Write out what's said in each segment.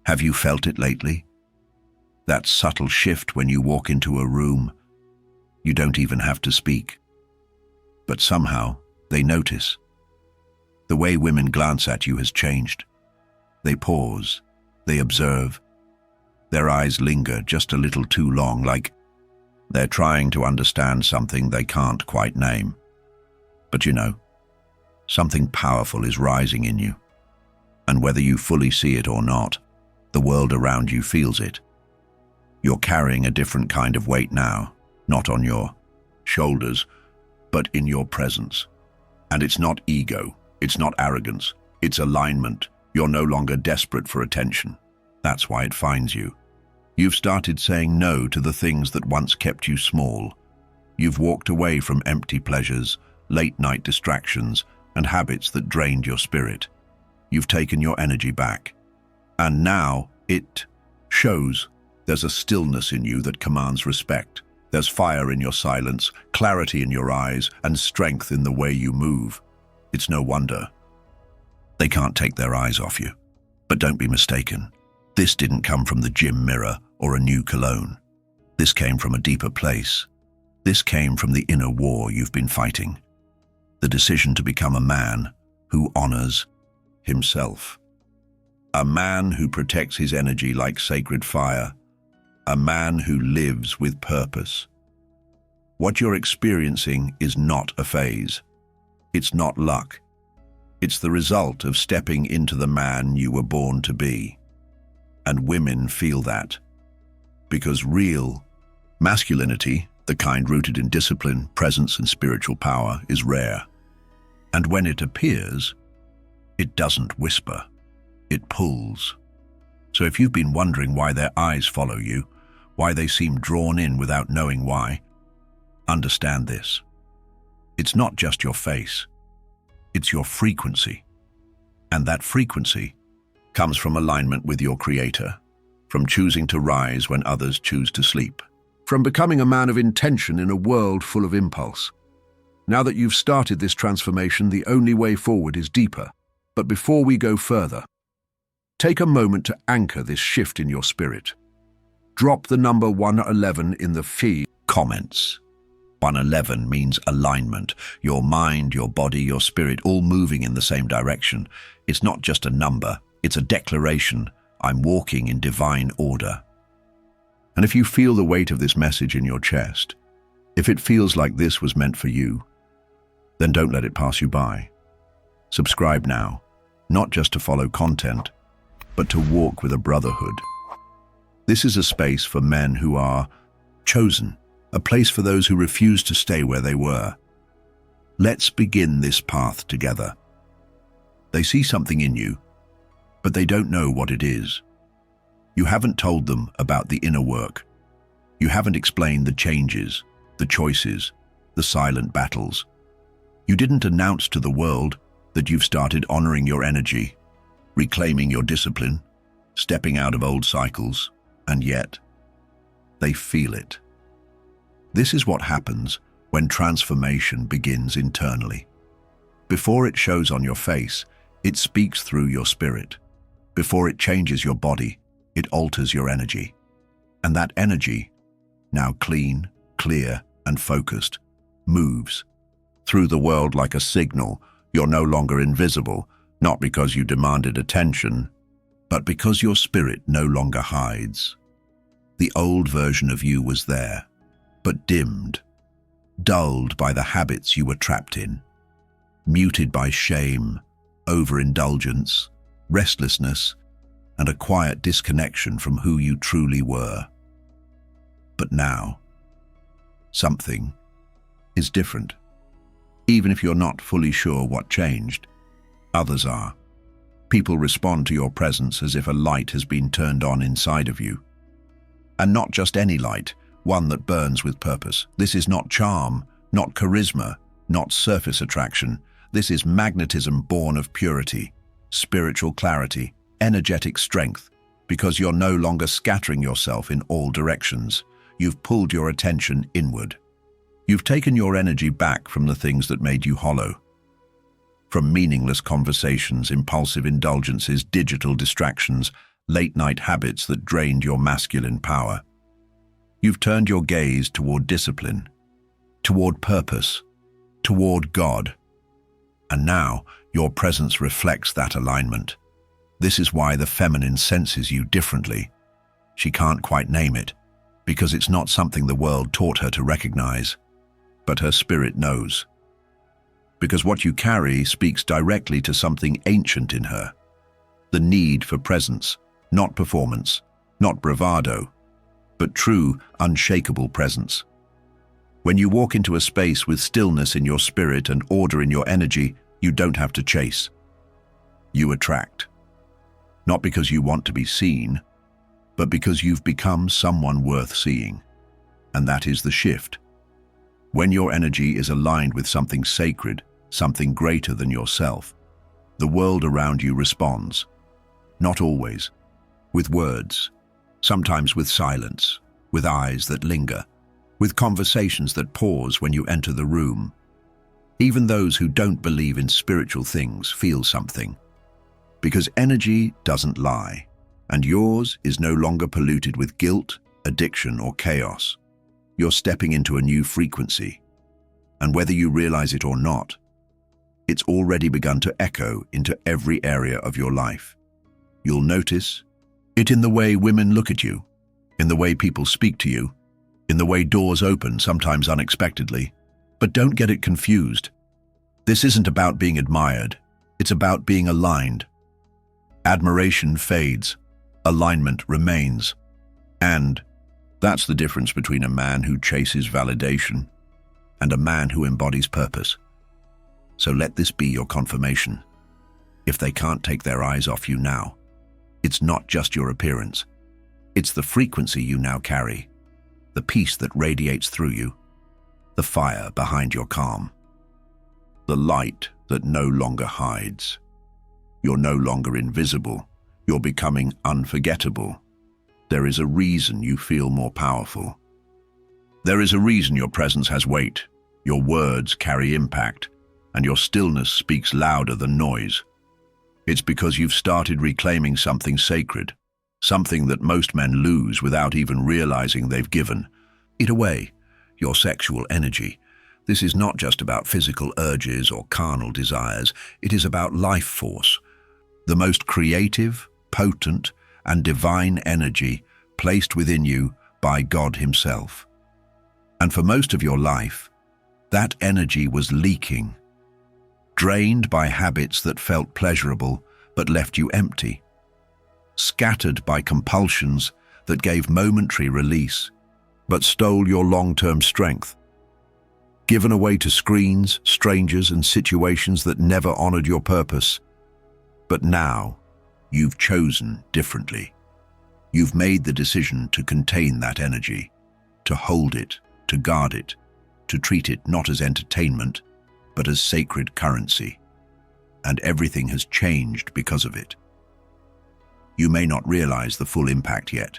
Have you felt it lately? That subtle shift when you walk into a room, you don't even have to speak. But somehow, they notice. The way women glance at you has changed. They pause, they observe. Their eyes linger just a little too long, like they're trying to understand something they can't quite name. But you know, something powerful is rising in you. And whether you fully see it or not, the world around you feels it. You're carrying a different kind of weight now, not on your shoulders, but in your presence. And it's not ego, it's not arrogance, it's alignment. You're no longer desperate for attention. That's why it finds you. You've started saying no to the things that once kept you small. You've walked away from empty pleasures, late-night distractions, and habits that drained your spirit. You've taken your energy back. And now it shows. There's a stillness in you that commands respect. There's fire in your silence, clarity in your eyes, and strength in the way you move. It's no wonder they can't take their eyes off you. But don't be mistaken. This didn't come from the gym mirror or a new cologne. This came from a deeper place. This came from the inner war you've been fighting. The decision to become a man who honors himself. A man who protects his energy like sacred fire. A man who lives with purpose. What you're experiencing is not a phase. It's not luck. It's the result of stepping into the man you were born to be. And women feel that. Because real masculinity, the kind rooted in discipline, presence, and spiritual power, is rare. And when it appears, it doesn't whisper. It pulls. So if you've been wondering why their eyes follow you, why they seem drawn in without knowing why, understand this. It's not just your face. It's your frequency. And that frequency comes from alignment with your Creator, from choosing to rise when others choose to sleep, from becoming a man of intention in a world full of impulse. Now that you've started this transformation, the only way forward is deeper. But before we go further, take a moment to anchor this shift in your spirit. Drop the number 111 in the feed comments. 111 means alignment. Your mind, your body, your spirit, all moving in the same direction. It's not just a number, it's a declaration. I'm walking in divine order. And if you feel the weight of this message in your chest, if it feels like this was meant for you, then don't let it pass you by. Subscribe now, not just to follow content, but to walk with a brotherhood. This is a space for men who are chosen, a place for those who refuse to stay where they were. Let's begin this path together. They see something in you, but they don't know what it is. You haven't told them about the inner work. You haven't explained the changes, the choices, the silent battles. You didn't announce to the world that you've started honoring your energy, reclaiming your discipline, stepping out of old cycles, and yet they feel it. This is what happens when transformation begins internally. Before it shows on your face, it speaks through your spirit. Before it changes your body, it alters your energy. And that energy, now clean, clear, and focused, moves through the world like a signal. You're no longer invisible, not because you demanded attention, but because your spirit no longer hides. The old version of you was there, but dimmed, dulled by the habits you were trapped in, muted by shame, overindulgence, restlessness, and a quiet disconnection from who you truly were. But now, something is different. Even if you're not fully sure what changed, others are. People respond to your presence as if a light has been turned on inside of you. And not just any light, one that burns with purpose. This is not charm, not charisma, not surface attraction. This is magnetism born of purity, spiritual clarity, energetic strength, because you're no longer scattering yourself in all directions. You've pulled your attention inward. You've taken your energy back from the things that made you hollow. From meaningless conversations, impulsive indulgences, digital distractions, late-night habits that drained your masculine power. You've turned your gaze toward discipline, toward purpose, toward God. And now, your presence reflects that alignment. This is why the feminine senses you differently. She can't quite name it, because it's not something the world taught her to recognize, but her spirit knows. Because what you carry speaks directly to something ancient in her. The need for presence, not performance, not bravado, but true, unshakable presence. When you walk into a space with stillness in your spirit and order in your energy, you don't have to chase. You attract. Not because you want to be seen, but because you've become someone worth seeing. And that is the shift. When your energy is aligned with something sacred, something greater than yourself, the world around you responds. Not always. With words. Sometimes with silence. With eyes that linger. With conversations that pause when you enter the room. Even those who don't believe in spiritual things feel something. Because energy doesn't lie, and yours is no longer polluted with guilt, addiction, or chaos. You're stepping into a new frequency. And whether you realize it or not, it's already begun to echo into every area of your life. You'll notice it in the way women look at you, in the way people speak to you, in the way doors open, sometimes unexpectedly. But don't get it confused. This isn't about being admired. It's about being aligned. Admiration fades. Alignment remains. And that's the difference between a man who chases validation and a man who embodies purpose. So let this be your confirmation. If they can't take their eyes off you now, it's not just your appearance. It's the frequency you now carry, the peace that radiates through you, the fire behind your calm, the light that no longer hides. You're no longer invisible. You're becoming unforgettable. There is a reason you feel more powerful. There is a reason your presence has weight, your words carry impact, and your stillness speaks louder than noise. It's because you've started reclaiming something sacred, something that most men lose without even realizing they've given it away, your sexual energy. This is not just about physical urges or carnal desires. It is about life force, the most creative, potent, and divine energy placed within you by God Himself. And for most of your life, that energy was leaking, drained by habits that felt pleasurable but left you empty, scattered by compulsions that gave momentary release but stole your long-term strength, given away to screens, strangers, and situations that never honored your purpose. But now, you've chosen differently. You've made the decision to contain that energy, to hold it, to guard it, to treat it not as entertainment, but as sacred currency. And everything has changed because of it. You may not realize the full impact yet,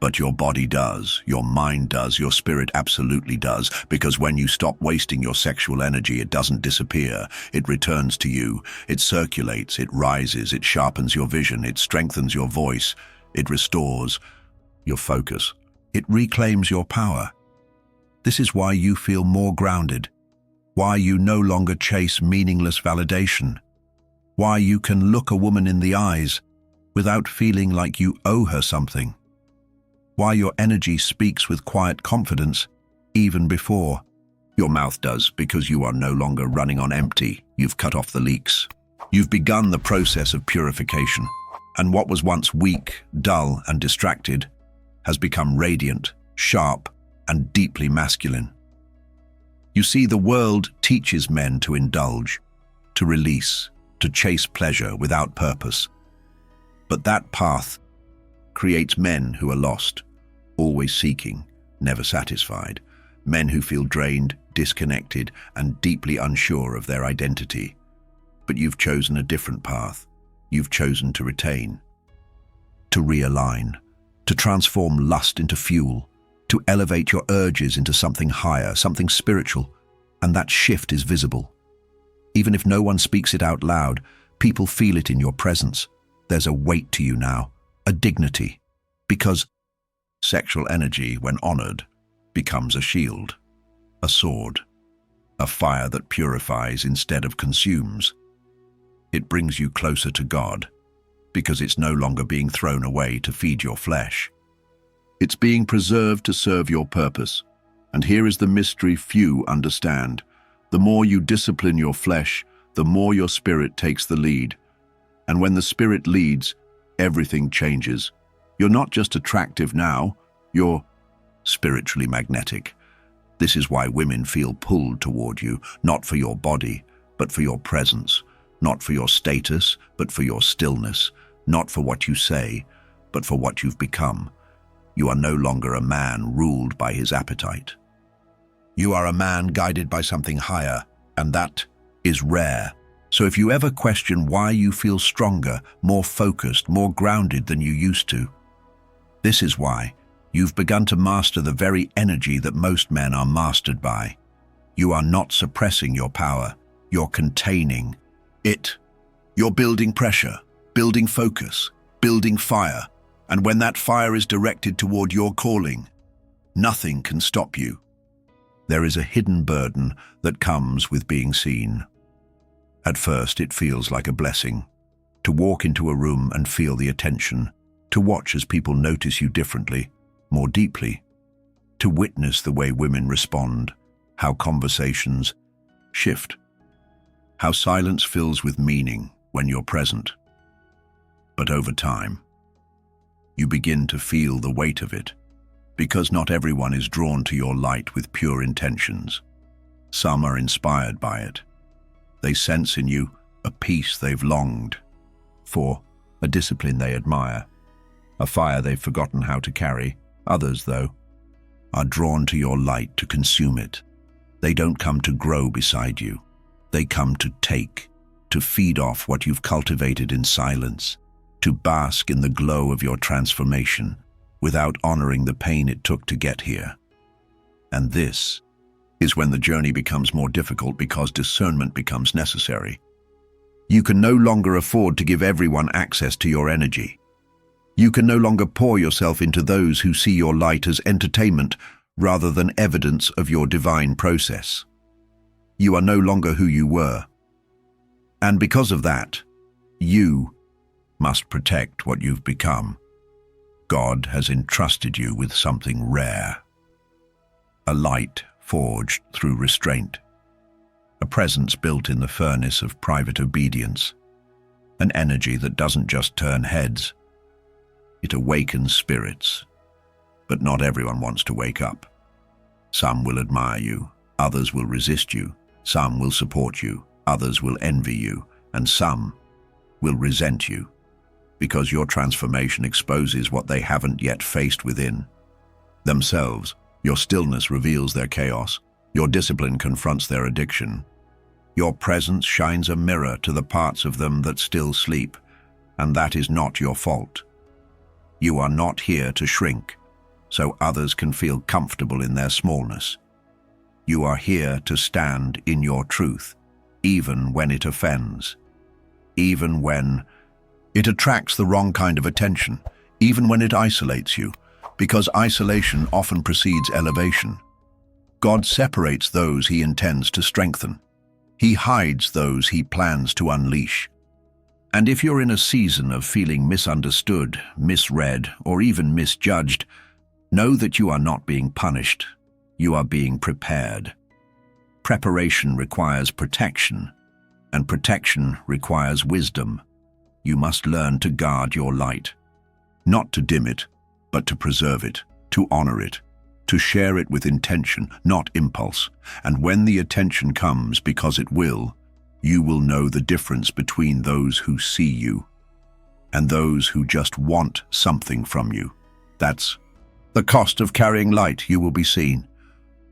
but your body does, your mind does, your spirit absolutely does, because when you stop wasting your sexual energy, it doesn't disappear, it returns to you, it circulates, it rises, it sharpens your vision, it strengthens your voice, it restores your focus, it reclaims your power. This is why you feel more grounded, why you no longer chase meaningless validation, why you can look a woman in the eyes without feeling like you owe her something, why your energy speaks with quiet confidence even before your mouth does, because you are no longer running on empty. You've cut off the leaks. You've begun the process of purification, and what was once weak, dull, and distracted has become radiant, sharp, and deeply masculine. You see, the world teaches men to indulge, to release, to chase pleasure without purpose. But that path creates men who are lost, always seeking, never satisfied, men who feel drained, disconnected, and deeply unsure of their identity. But you've chosen a different path. You've chosen to retain, to realign, to transform lust into fuel, to elevate your urges into something higher, something spiritual, and that shift is visible. Even if no one speaks it out loud, people feel it in your presence. There's a weight to you now, a dignity, because sexual energy, when honored, becomes a shield, a sword, a fire that purifies instead of consumes. It brings you closer to God, because it's no longer being thrown away to feed your flesh. It's being preserved to serve your purpose. And here is the mystery few understand. The more you discipline your flesh, the more your spirit takes the lead. And when the spirit leads, everything changes. You're not just attractive now, you're spiritually magnetic. This is why women feel pulled toward you, not for your body, but for your presence, not for your status, but for your stillness, not for what you say, but for what you've become. You are no longer a man ruled by his appetite. You are a man guided by something higher, and that is rare. So if you ever question why you feel stronger, more focused, more grounded than you used to, this is why. You've begun to master the very energy that most men are mastered by. You are not suppressing your power, you're containing it. You're building pressure, building focus, building fire. And when that fire is directed toward your calling, nothing can stop you. There is a hidden burden that comes with being seen. At first, it feels like a blessing. To walk into a room and feel the attention, to watch as people notice you differently, more deeply, to witness the way women respond, how conversations shift, how silence fills with meaning when you're present. But over time, you begin to feel the weight of it, because not everyone is drawn to your light with pure intentions. Some are inspired by it. They sense in you a peace they've longed for, a discipline they admire, a fire they've forgotten how to carry. Others, though, are drawn to your light to consume it. They don't come to grow beside you. They come to take, to feed off what you've cultivated in silence, to bask in the glow of your transformation without honoring the pain it took to get here. And this is when the journey becomes more difficult, because discernment becomes necessary. You can no longer afford to give everyone access to your energy. You can no longer pour yourself into those who see your light as entertainment rather than evidence of your divine process. You are no longer who you were. And because of that, you must protect what you've become. God has entrusted you with something rare. A light forged through restraint. A presence built in the furnace of private obedience. An energy that doesn't just turn heads. It awakens spirits. But not everyone wants to wake up. Some will admire you, others will resist you, some will support you, others will envy you, and some will resent you, because your transformation exposes what they haven't yet faced within themselves. Your stillness reveals their chaos. Your discipline confronts their addiction. Your presence shines a mirror to the parts of them that still sleep, and that is not your fault. You are not here to shrink, so others can feel comfortable in their smallness. You are here to stand in your truth, even when it offends, even when it attracts the wrong kind of attention, even when it isolates you, because isolation often precedes elevation. God separates those he intends to strengthen. He hides those he plans to unleash. And if you're in a season of feeling misunderstood, misread, or even misjudged, know that you are not being punished. You are being prepared. Preparation requires protection, and protection requires wisdom. You must learn to guard your light, not to dim it, but to preserve it, to honor it, to share it with intention, not impulse. And when the attention comes, because it will, you will know the difference between those who see you and those who just want something from you. That's the cost of carrying light. You will be seen,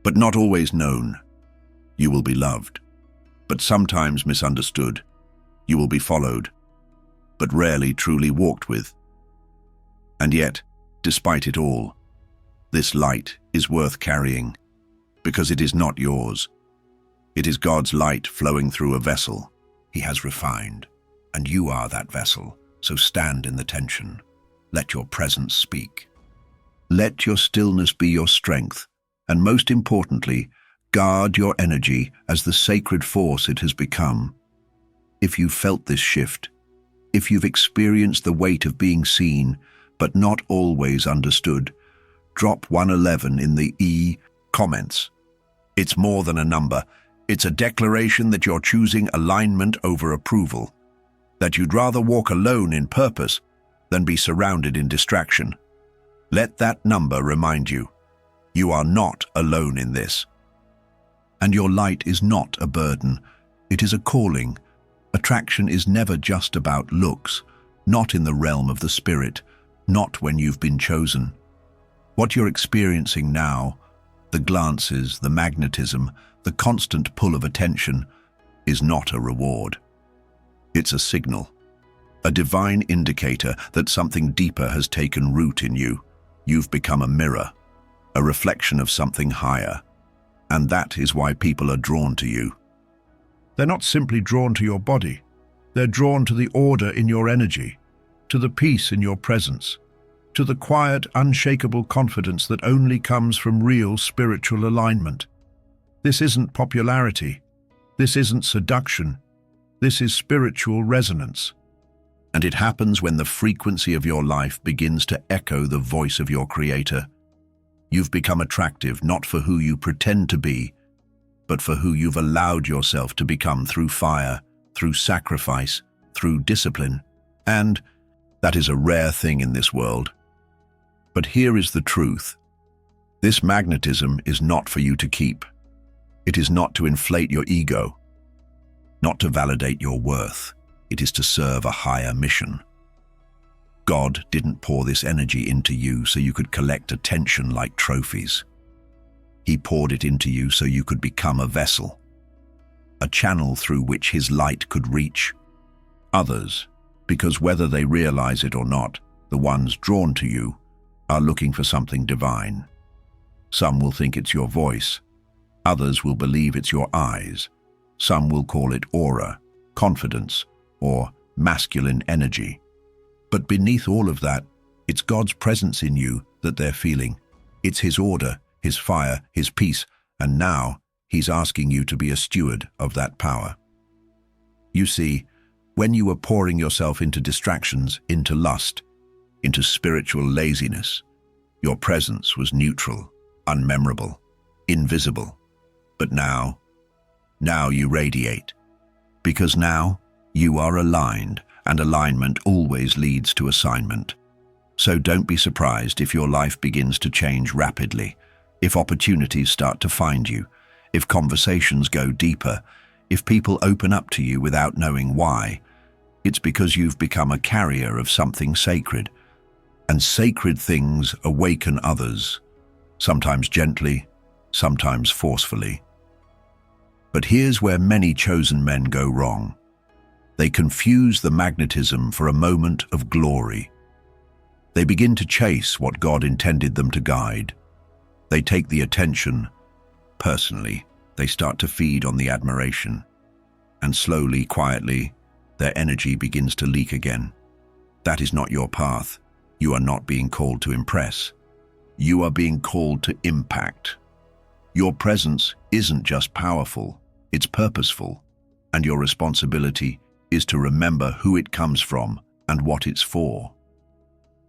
but not always known. You will be loved, but sometimes misunderstood. You will be followed, but rarely truly walked with. And yet, despite it all, this light is worth carrying, because it is not yours. It is God's light flowing through a vessel He has refined, and you are that vessel, so stand in the tension. Let your presence speak. Let your stillness be your strength, and most importantly, guard your energy as the sacred force it has become. If you've felt this shift, if you've experienced the weight of being seen, but not always understood, drop 111 in the comments. It's more than a number. It's a declaration that you're choosing alignment over approval, that you'd rather walk alone in purpose than be surrounded in distraction. Let that number remind you, you are not alone in this. And your light is not a burden, it is a calling. Attraction is never just about looks, not in the realm of the spirit, not when you've been chosen. What you're experiencing now, the glances, the magnetism, the constant pull of attention, is not a reward. It's a signal, a divine indicator that something deeper has taken root in you. You've become a mirror, a reflection of something higher. And that is why people are drawn to you. They're not simply drawn to your body. They're drawn to the order in your energy, to the peace in your presence, to the quiet, unshakable confidence that only comes from real spiritual alignment. This isn't popularity. This isn't seduction. This is spiritual resonance. And it happens when the frequency of your life begins to echo the voice of your Creator. You've become attractive not for who you pretend to be, but for who you've allowed yourself to become through fire, through sacrifice, through discipline. And that is a rare thing in this world. But here is the truth. This magnetism is not for you to keep. It is not to inflate your ego, not to validate your worth. It is to serve a higher mission. God didn't pour this energy into you so you could collect attention like trophies. He poured it into you so you could become a vessel, a channel through which His light could reach others, because whether they realize it or not, the ones drawn to you are looking for something divine. Some will think it's your voice. Others will believe it's your eyes. Some will call it aura, confidence, or masculine energy. But beneath all of that, it's God's presence in you that they're feeling. It's His order, His fire, His peace, and now He's asking you to be a steward of that power. You see, when you were pouring yourself into distractions, into lust, into spiritual laziness, your presence was neutral, unmemorable, invisible. But now you radiate. Because now you are aligned, and alignment always leads to assignment. So don't be surprised if your life begins to change rapidly, if opportunities start to find you, if conversations go deeper, if people open up to you without knowing why. It's because you've become a carrier of something sacred. And sacred things awaken others, sometimes gently, sometimes forcefully. But here's where many chosen men go wrong. They confuse the magnetism for a moment of glory. They begin to chase what God intended them to guide. They take the attention personally. They start to feed on the admiration. And slowly, quietly, their energy begins to leak again. That is not your path. You are not being called to impress. You are being called to impact. Your presence isn't just powerful, it's purposeful. And your responsibility is to remember who it comes from and what it's for.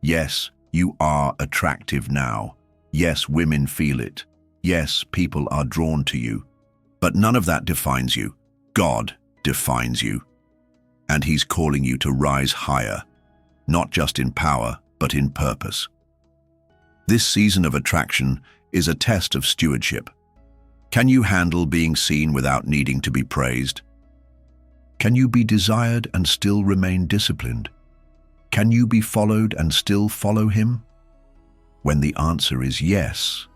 Yes, you are attractive now. Yes, women feel it. Yes, people are drawn to you. But none of that defines you. God defines you. And He's calling you to rise higher, not just in power, but in purpose. This season of attraction is a test of stewardship. Can you handle being seen without needing to be praised? Can you be desired and still remain disciplined? Can you be followed and still follow Him? When the answer is yes,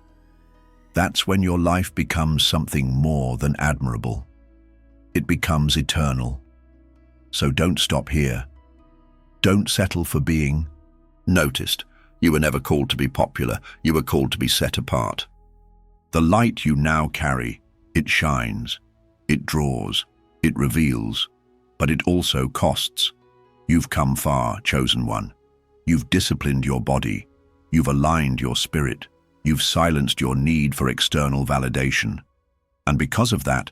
that's when your life becomes something more than admirable. It becomes eternal. So don't stop here. Don't settle for being noticed. You were never called to be popular. You were called to be set apart. The light you now carry, it shines, it draws, it reveals, but it also costs. You've come far, chosen one. You've disciplined your body. You've aligned your spirit. You've silenced your need for external validation. And because of that,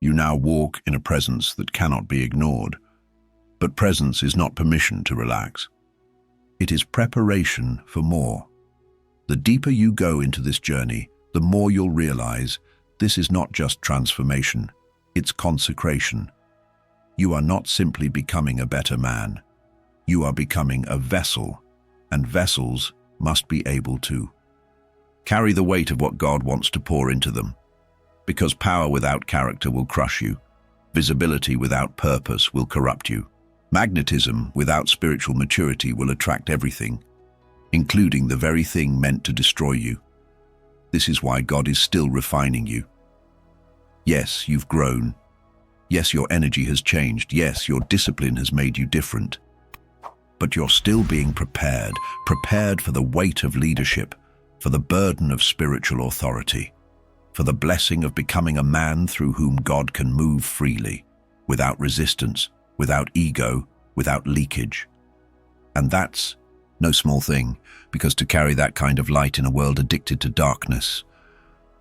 you now walk in a presence that cannot be ignored. But presence is not permission to relax. It is preparation for more. The deeper you go into this journey, the more you'll realize this is not just transformation, it's consecration. You are not simply becoming a better man. You are becoming a vessel, and vessels must be able to carry the weight of what God wants to pour into them. Because power without character will crush you. Visibility without purpose will corrupt you. Magnetism without spiritual maturity will attract everything, including the very thing meant to destroy you. This is why God is still refining you. Yes, you've grown. Yes, your energy has changed. Yes, your discipline has made you different. But you're still being prepared for the weight of leadership, for the burden of spiritual authority, for the blessing of becoming a man through whom God can move freely, without resistance, without ego, without leakage. And that's no small thing, because to carry that kind of light in a world addicted to darkness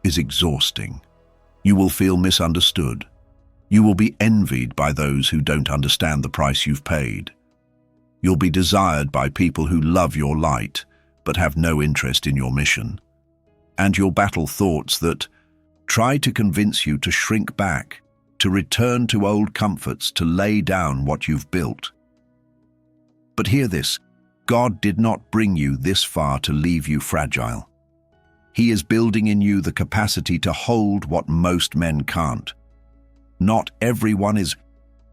is exhausting. You will feel misunderstood. You will be envied by those who don't understand the price you've paid. You'll be desired by people who love your light, but have no interest in your mission. And you'll battle thoughts that try to convince you to shrink back, to return to old comforts, to lay down what you've built. But hear this, God did not bring you this far to leave you fragile. He is building in you the capacity to hold what most men can't. Not everyone is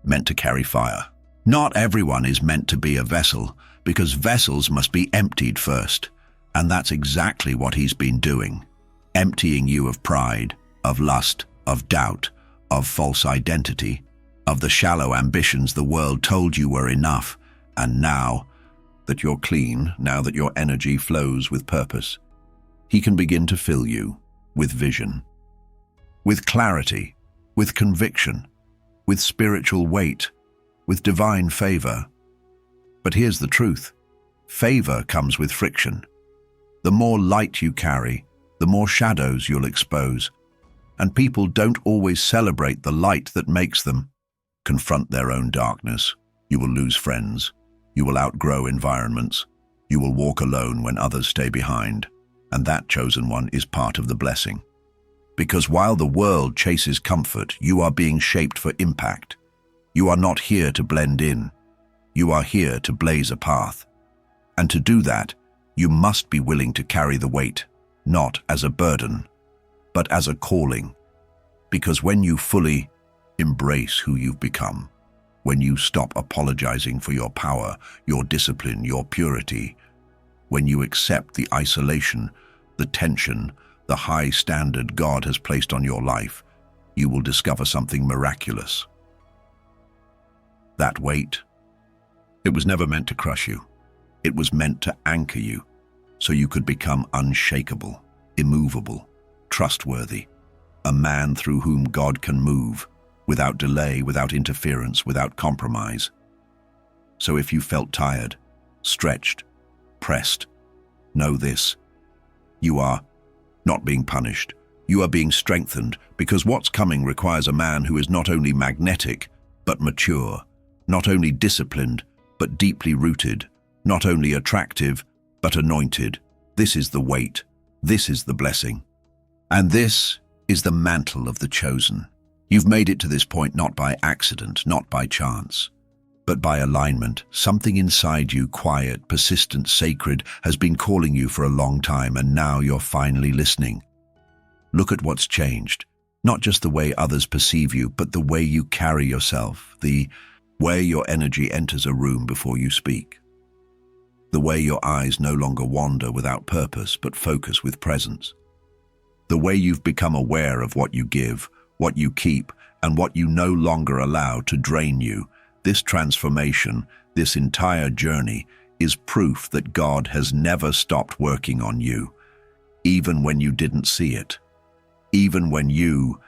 meant to carry fire. Not everyone is meant to be a vessel, because vessels must be emptied first. And that's exactly what he's been doing. Emptying you of pride, of lust, of doubt, of false identity, of the shallow ambitions the world told you were enough. And now that you're clean, now that your energy flows with purpose, he can begin to fill you with vision, with clarity, with conviction, with spiritual weight, with divine favor. But here's the truth. Favor comes with friction. The more light you carry, the more shadows you'll expose. And people don't always celebrate the light that makes them confront their own darkness. You will lose friends. You will outgrow environments. You will walk alone when others stay behind. And that chosen one is part of the blessing. Because while the world chases comfort, you are being shaped for impact. You are not here to blend in. You are here to blaze a path. And to do that, you must be willing to carry the weight, not as a burden, but as a calling. Because when you fully embrace who you've become, when you stop apologizing for your power, your discipline, your purity, when you accept the isolation, the tension, the high standard God has placed on your life, you will discover something miraculous. That weight, it was never meant to crush you. It was meant to anchor you, so you could become unshakable, immovable, trustworthy, a man through whom God can move, without delay, without interference, without compromise. So if you felt tired, stretched, pressed, know this: you are not being punished. You are being strengthened, because what's coming requires a man who is not only magnetic, but mature, not only disciplined, but deeply rooted, not only attractive, but anointed. This is the weight. This is the blessing. And this is the mantle of the chosen. You've made it to this point not by accident, not by chance, but by alignment. Something inside you, quiet, persistent, sacred, has been calling you for a long time, and now you're finally listening. Look at what's changed. Not just the way others perceive you, but the way you carry yourself, the way your energy enters a room before you speak, the way your eyes no longer wander without purpose, but focus with presence, the way you've become aware of what you give, what you keep, and what you no longer allow to drain you. This transformation, this entire journey, is proof that God has never stopped working on you, even when you didn't see it, even when you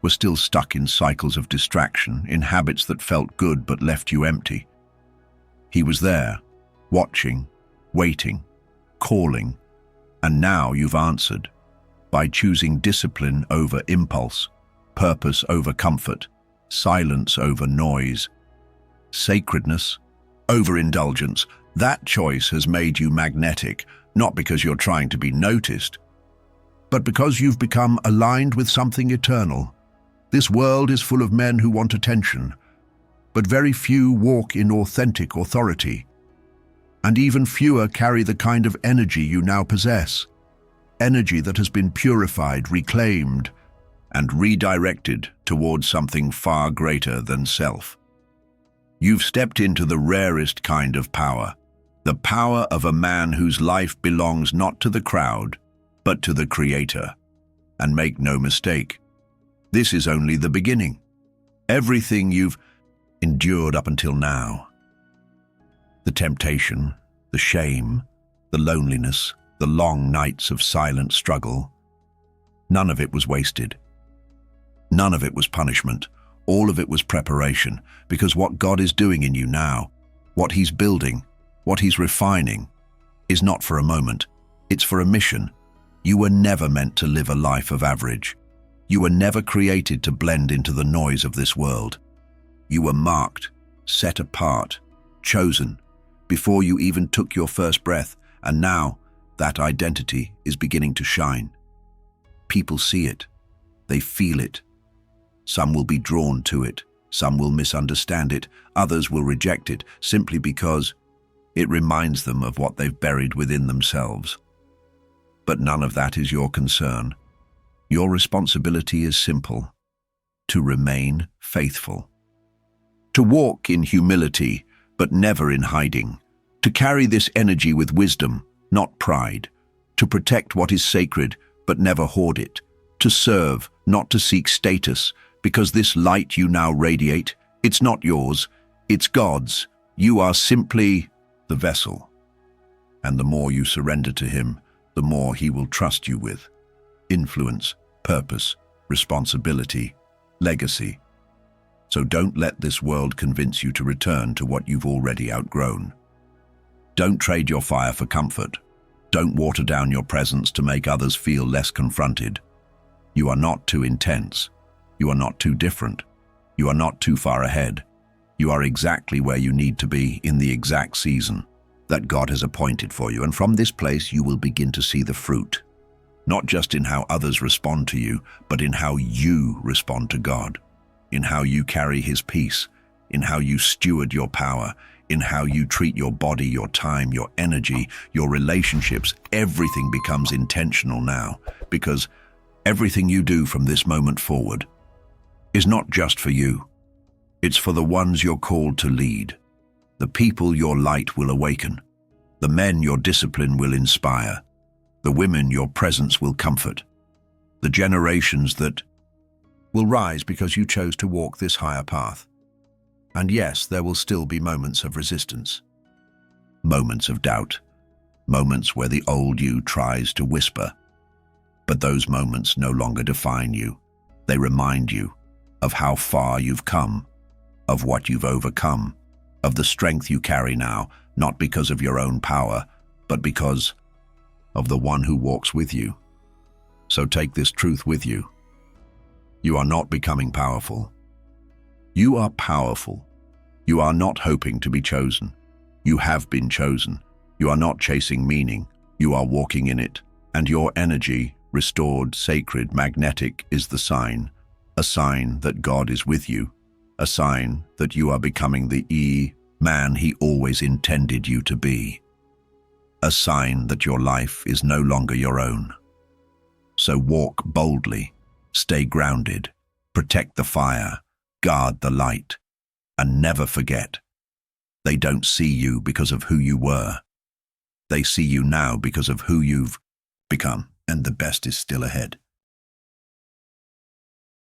were still stuck in cycles of distraction, in habits that felt good but left you empty. He was there, watching, waiting, calling, and now you've answered by choosing discipline over impulse, purpose over comfort, silence over noise, sacredness over indulgence. That choice has made you magnetic, not because you're trying to be noticed, but because you've become aligned with something eternal. This world is full of men who want attention, but very few walk in authentic authority, and even fewer carry the kind of energy you now possess. Energy that has been purified, reclaimed, and redirected towards something far greater than self. You've stepped into the rarest kind of power, the power of a man whose life belongs not to the crowd, but to the Creator. And make no mistake, this is only the beginning. Everything you've endured up until now, the temptation, the shame, the loneliness, the long nights of silent struggle, none of it was wasted. None of it was punishment. All of it was preparation, because what God is doing in you now, what He's building, what He's refining, is not for a moment. It's for a mission. You were never meant to live a life of average. You were never created to blend into the noise of this world. You were marked, set apart, chosen, before you even took your first breath, and now that identity is beginning to shine. People see it. They feel it. Some will be drawn to it. Some will misunderstand it. Others will reject it simply because it reminds them of what they've buried within themselves. But none of that is your concern. Your responsibility is simple: to remain faithful. To walk in humility, but never in hiding. To carry this energy with wisdom, not pride. To protect what is sacred, but never hoard it. To serve, not to seek status, because this light you now radiate, it's not yours, it's God's. You are simply the vessel. And the more you surrender to Him, the more He will trust you with influence, purpose, responsibility, legacy. So don't let this world convince you to return to what you've already outgrown. Don't trade your fire for comfort. Don't water down your presence to make others feel less confronted. You are not too intense. You are not too different. You are not too far ahead. You are exactly where you need to be in the exact season that God has appointed for you. And from this place, you will begin to see the fruit, not just in how others respond to you, but in how you respond to God, in how you carry His peace, in how you steward your power, in how you treat your body, your time, your energy, your relationships. Everything becomes intentional now, because everything you do from this moment forward is not just for you. It's for the ones you're called to lead, the people your light will awaken, the men your discipline will inspire, the women your presence will comfort, the generations that will rise because you chose to walk this higher path. And yes, there will still be moments of resistance, moments of doubt, moments where the old you tries to whisper. But those moments no longer define you. They remind you of how far you've come, of what you've overcome, of the strength you carry now, not because of your own power, but because of the one who walks with you. So take this truth with you. You are not becoming powerful. You are powerful. You are not hoping to be chosen. You have been chosen. You are not chasing meaning. You are walking in it. And your energy, restored, sacred, magnetic, is the sign. A sign that God is with you. A sign that you are becoming the man He always intended you to be. A sign that your life is no longer your own. So walk boldly, stay grounded, protect the fire, guard the light, and never forget, they don't see you because of who you were. They see you now because of who you've become, and the best is still ahead.